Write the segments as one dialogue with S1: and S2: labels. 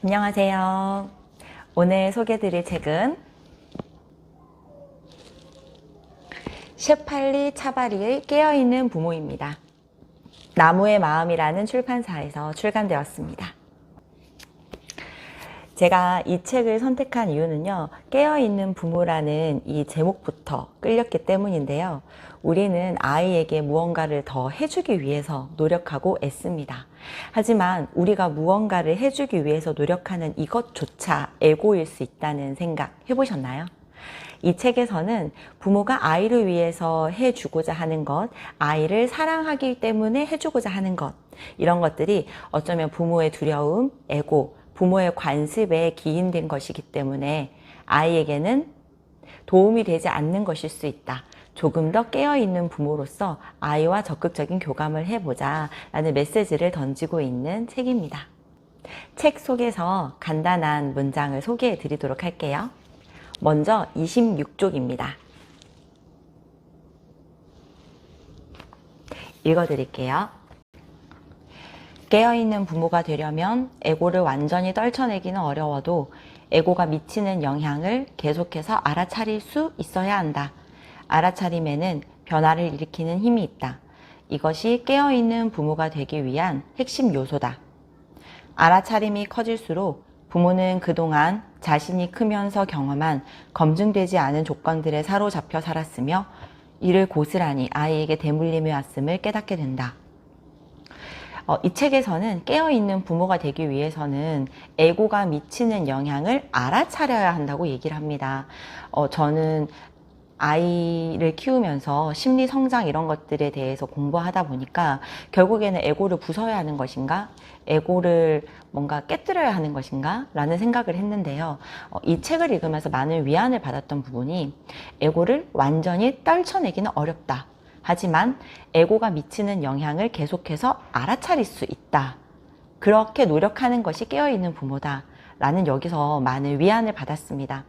S1: 안녕하세요. 오늘 소개해드릴 책은 셰팔리 차바리의 깨어있는 부모입니다. 나무의 마음이라는 출판사에서 출간되었습니다. 제가 이 책을 선택한 이유는요, 깨어있는 부모라는 이 제목부터 끌렸기 때문인데요. 우리는 아이에게 무언가를 더 해주기 위해서 노력하고 애씁니다. 하지만 우리가 무언가를 해주기 위해서 노력하는 이것조차 에고일 수 있다는 생각 해보셨나요? 이 책에서는 부모가 아이를 위해서 해주고자 하는 것, 아이를 사랑하기 때문에 해주고자 하는 것, 이런 것들이 어쩌면 부모의 두려움, 에고, 부모의 관습에 기인된 것이기 때문에 아이에게는 도움이 되지 않는 것일 수 있다. 조금 더 깨어있는 부모로서 아이와 적극적인 교감을 해보자 라는 메시지를 던지고 있는 책입니다. 책 속에서 간단한 문장을 소개해 드리도록 할게요. 먼저 26쪽입니다. 읽어드릴게요. 깨어있는 부모가 되려면 에고를 완전히 떨쳐내기는 어려워도 에고가 미치는 영향을 계속해서 알아차릴 수 있어야 한다. 알아차림에는 변화를 일으키는 힘이 있다. 이것이 깨어있는 부모가 되기 위한 핵심 요소다. 알아차림이 커질수록 부모는 그동안 자신이 크면서 경험한 검증되지 않은 조건들에 사로잡혀 살았으며 이를 고스란히 아이에게 대물림해 왔음을 깨닫게 된다. 이 책에서는 깨어있는 부모가 되기 위해서는 에고가 미치는 영향을 알아차려야 한다고 얘기를 합니다. 저는 아이를 키우면서 심리 성장 이런 것들에 대해서 공부하다 보니까 결국에는 에고를 부숴야 하는 것인가? 에고를 뭔가 깨뜨려야 하는 것인가? 라는 생각을 했는데요. 이 책을 읽으면서 많은 위안을 받았던 부분이 에고를 완전히 떨쳐내기는 어렵다. 하지만 에고가 미치는 영향을 계속해서 알아차릴 수 있다. 그렇게 노력하는 것이 깨어있는 부모다. 라는 여기서 많은 위안을 받았습니다.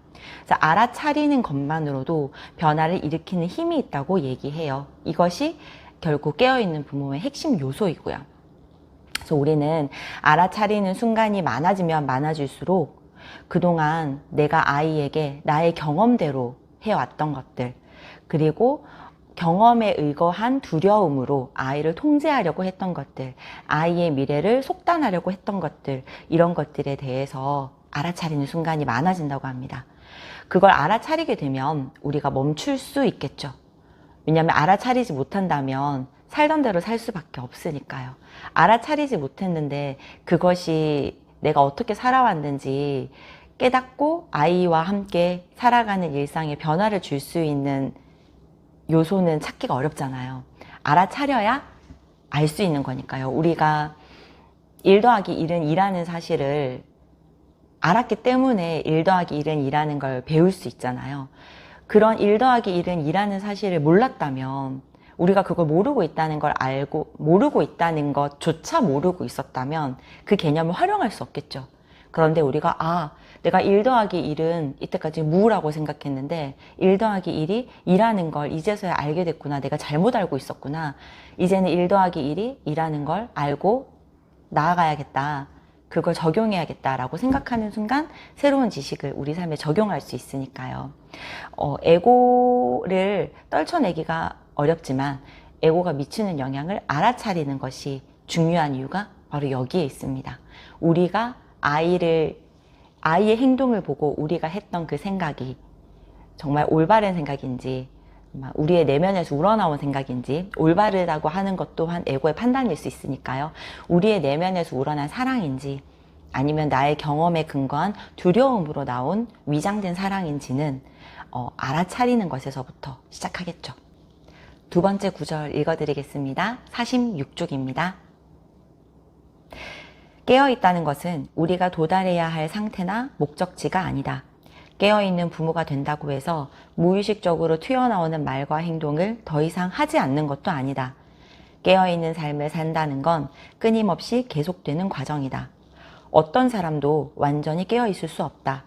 S1: 알아차리는 것만으로도 변화를 일으키는 힘이 있다고 얘기해요. 이것이 결국 깨어있는 부모의 핵심 요소이고요. 그래서 우리는 알아차리는 순간이 많아지면 많아질수록 그동안 내가 아이에게 나의 경험대로 해왔던 것들, 그리고 경험에 의거한 두려움으로 아이를 통제하려고 했던 것들, 아이의 미래를 속단하려고 했던 것들, 이런 것들에 대해서 알아차리는 순간이 많아진다고 합니다. 그걸 알아차리게 되면 우리가 멈출 수 있겠죠. 왜냐하면 알아차리지 못한다면 살던 대로 살 수밖에 없으니까요. 알아차리지 못했는데 그것이 내가 어떻게 살아왔는지 깨닫고 아이와 함께 살아가는 일상에 변화를 줄 수 있는 요소는 찾기가 어렵잖아요. 알아차려야 알 수 있는 거니까요. 우리가 1 더하기 1은 2라는 사실을 알았기 때문에 1 더하기 1은 2라는 걸 배울 수 있잖아요. 그런 1 더하기 1은 2라는 사실을 몰랐다면, 우리가 그걸 모르고 있다는 걸 알고, 모르고 있다는 것조차 모르고 있었다면 그 개념을 활용할 수 없겠죠. 그런데 우리가 내가 1 더하기 1은 이때까지 무라고 생각했는데 1 더하기 1이 2라는 걸 이제서야 알게 됐구나. 내가 잘못 알고 있었구나. 이제는 1 더하기 1이 2라는 걸 알고 나아가야겠다. 그걸 적용해야겠다라고 생각하는 순간 새로운 지식을 우리 삶에 적용할 수 있으니까요. 에고를 떨쳐내기가 어렵지만 에고가 미치는 영향을 알아차리는 것이 중요한 이유가 바로 여기에 있습니다. 우리가 아이의 행동을 보고 우리가 했던 그 생각이 정말 올바른 생각인지, 우리의 내면에서 우러나온 생각인지, 올바르다고 하는 것 또한 에고의 판단일 수 있으니까요. 우리의 내면에서 우러난 사랑인지 아니면 나의 경험에 근거한 두려움으로 나온 위장된 사랑인지는 알아차리는 것에서부터 시작하겠죠. 두 번째 구절 읽어드리겠습니다. 46쪽입니다. 깨어있다는 것은 우리가 도달해야 할 상태나 목적지가 아니다. 깨어있는 부모가 된다고 해서 무의식적으로 튀어나오는 말과 행동을 더 이상 하지 않는 것도 아니다. 깨어있는 삶을 산다는 건 끊임없이 계속되는 과정이다. 어떤 사람도 완전히 깨어있을 수 없다.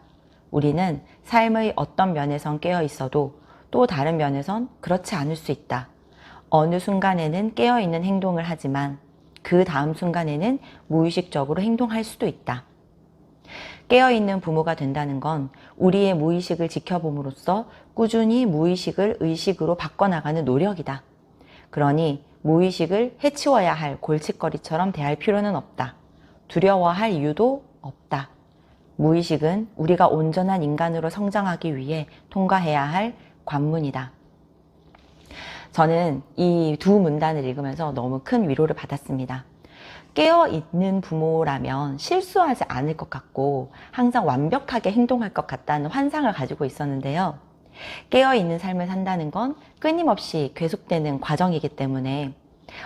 S1: 우리는 삶의 어떤 면에선 깨어있어도 또 다른 면에선 그렇지 않을 수 있다. 어느 순간에는 깨어있는 행동을 하지만 그 다음 순간에는 무의식적으로 행동할 수도 있다. 깨어있는 부모가 된다는 건 우리의 무의식을 지켜봄으로써 꾸준히 무의식을 의식으로 바꿔나가는 노력이다. 그러니 무의식을 해치워야 할 골칫거리처럼 대할 필요는 없다. 두려워할 이유도 없다. 무의식은 우리가 온전한 인간으로 성장하기 위해 통과해야 할 관문이다. 저는 이 두 문단을 읽으면서 너무 큰 위로를 받았습니다. 깨어있는 부모라면 실수하지 않을 것 같고 항상 완벽하게 행동할 것 같다는 환상을 가지고 있었는데요. 깨어있는 삶을 산다는 건 끊임없이 계속되는 과정이기 때문에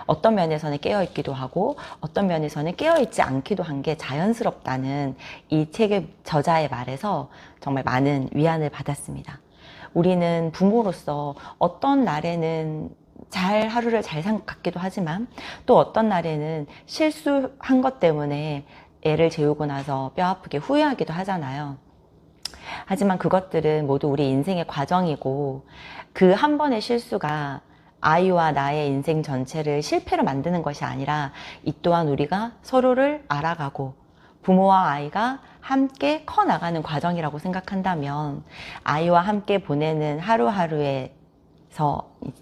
S1: 어떤 면에서는 깨어있기도 하고 어떤 면에서는 깨어있지 않기도 한 게 자연스럽다는 이 책의 저자의 말에서 정말 많은 위안을 받았습니다. 우리는 부모로서 어떤 날에는 하루를 잘 산 것 같기도 하지만 또 어떤 날에는 실수한 것 때문에 애를 재우고 나서 뼈 아프게 후회하기도 하잖아요. 하지만 그것들은 모두 우리 인생의 과정이고 그 한 번의 실수가 아이와 나의 인생 전체를 실패로 만드는 것이 아니라 이 또한 우리가 서로를 알아가고 부모와 아이가 함께 커나가는 과정이라고 생각한다면 아이와 함께 보내는 하루하루에서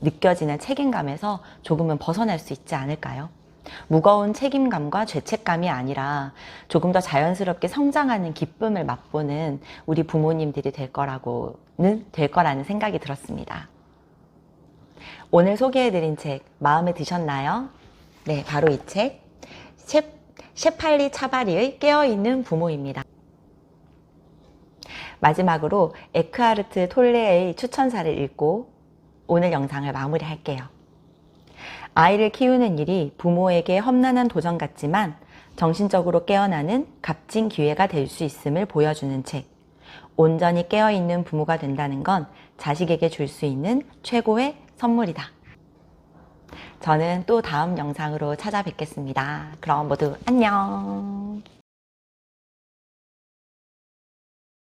S1: 느껴지는 책임감에서 조금은 벗어날 수 있지 않을까요? 무거운 책임감과 죄책감이 아니라 조금 더 자연스럽게 성장하는 기쁨을 맛보는 우리 부모님들이 될 거라는 생각이 들었습니다. 오늘 소개해드린 책 마음에 드셨나요? 네, 바로 이 책 셰팔리 차바리의 깨어있는 부모입니다. 마지막으로 에크하르트 톨레의 추천사를 읽고 오늘 영상을 마무리할게요. 아이를 키우는 일이 부모에게 험난한 도전 같지만 정신적으로 깨어나는 값진 기회가 될 수 있음을 보여주는 책. 온전히 깨어있는 부모가 된다는 건 자식에게 줄 수 있는 최고의 선물이다. 저는 또 다음 영상으로 찾아뵙겠습니다. 그럼 모두 안녕.